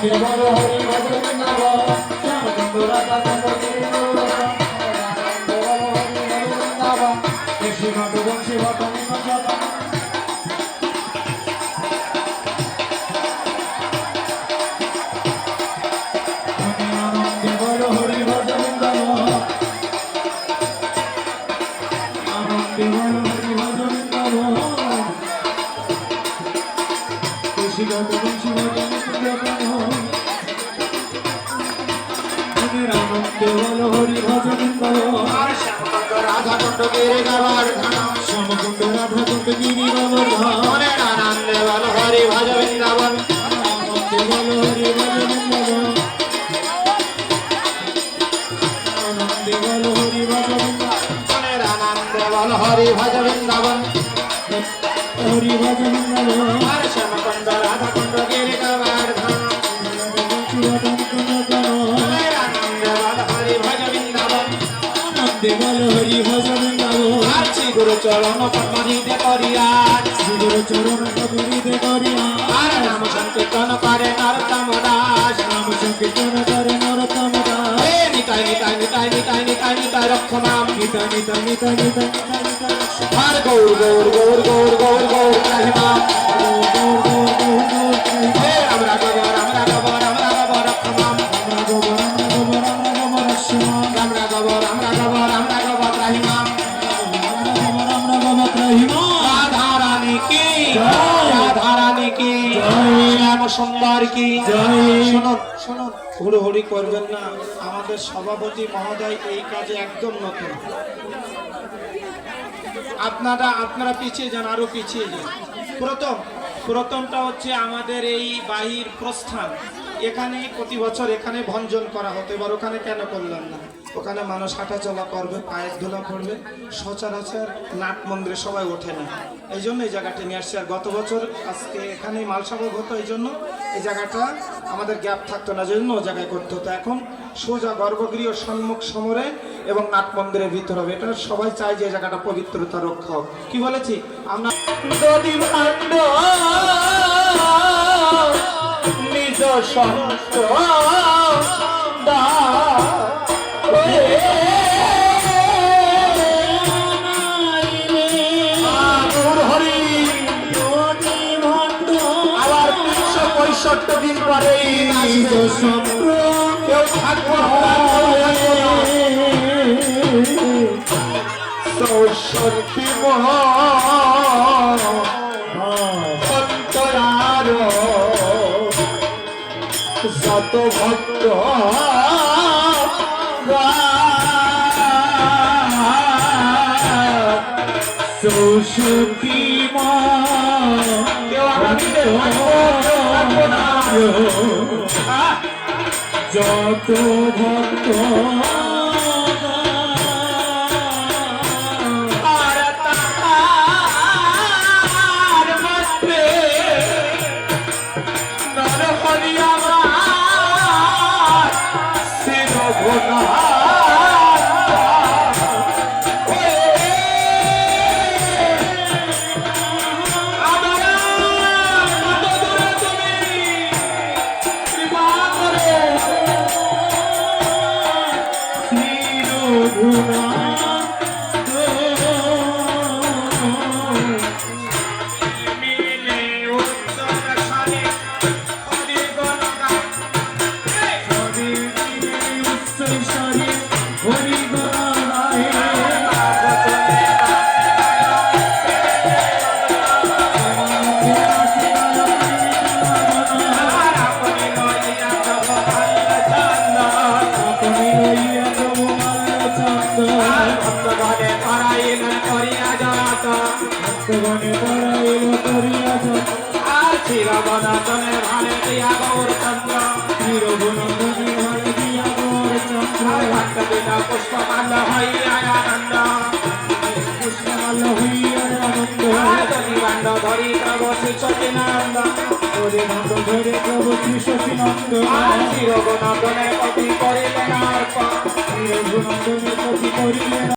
বল হরি ভজ বৃন্দাবন শ্যামকুণ্ড রাধা কুণ্ড গিরি গোবর্ধন বল হরি ভজ বৃন্দাবন কৃষ্ণ ঘট বংশী ভট নিমজ্জন হরি ভজ বৃন্দাবন রাধা কুণ্ড গিরি গোবর্ধন শ্যামকুণ্ড রাধা কুণ্ড গিরি গোবর্ধন আনন্দে বল হরি ভজ বৃন্দাবন আনন্দে বল হরি ভজ বৃন্দাবন আনন্দে বল হরি ভজ বৃন্দাবন আনন্দে বল হরি ভজ বৃন্দাবন হরি ভজ বৃন্দাবন শ্যামকুণ্ড রাধা কুণ্ড গিরি গোবর্ধন দেবল হরি ভজ বৃন্দাবন শ্রী গুরু চরণ পদ্মহৃদে করিয়া শ্রী গুরু চরণ পদ্মহৃদে করিয়া নাম সংকীর্তন করে নরোত্তম দাস নাম সংকীর্তন করে নরোত্তম দাস নিতাই নিতাই নিতাই নিতাই নিতাই নিতাই রক্ষ নাম নিতাই নিতাই নিতাই নিতাই হর গৌর গৌর গৌর গৌর গৌর গৌর রাহিমা গৌর গৌর গৌর গৌর হে আমরা গৌর আমরা গৌর আমরা গৌর রক্ষ নাম আমরা গৌর আমরা গৌর আমরা গৌর রক্ষ নাম আমরা গৌর আমরা গৌর আমরা গৌর রাহিমা আমরা গৌর রাহিমা রাধা রানী কি জয় রাধা রানী কি জয় শ্যাম সুন্দর কি জয় শুনুন শুনুন হুড়োহুড়ি করবেন না আমাদের সভাপতি মহোদয় এই কাজে একদম নতুন আপনারা পিছিয়ে যান আরো পিছিয়ে যান প্রথমটা হচ্ছে আমাদের এই বাহির প্রস্থান এখানে প্রতি বছর এখানে ভঞ্জন করা হতো এবার ওখানে কেন করলাম না ওখানে মানুষ হাঁটাচলা করবে পায়ের ধুলা পড়বে সচরাচর নাট মন্দিরে সবাই ওঠে না এই জন্য এই জায়গাটা নিয়ে আসছে আর গত বছর আজকে এখানে মালসাভোগ হতো এই জন্য এই জায়গাটা আমাদের গ্যাপ থাকতো না জন্য ও জায়গায় করতে হতো এখন সোজা গর্ভগৃহ সম্মুখ সমরে এবং নাট মন্দিরের ভিতর হবে এটা সবাই চায় যে জায়গাটা পবিত্রতা রক্ষা হোক কি বলেছি আমরা নিজ সন্ত আবার 365 দিন পরে কেউ থাকবো সত্যি অন্তরার যত ভক্ত সুশক্তি যত ভক্ত চিরবনতনে ভালে দিয়া গৌর চন্দ্র চিরবনতনে ভালে দিয়া গৌর চন্দ্র ভক্ত বিনা পুষ্পমাল্য হইয়া আনন্দ পুষ্পমাল্য হইয়া আনন্দ দধিবান্ড ধরি প্রভু শ্রী সচিনানন্দ দধিবান্ড ধরে প্রভু শ্রী সচিনানন্দ চিরবনতনে পতি করিলেন অর্পণ চিরবনতনে পতি করিলেন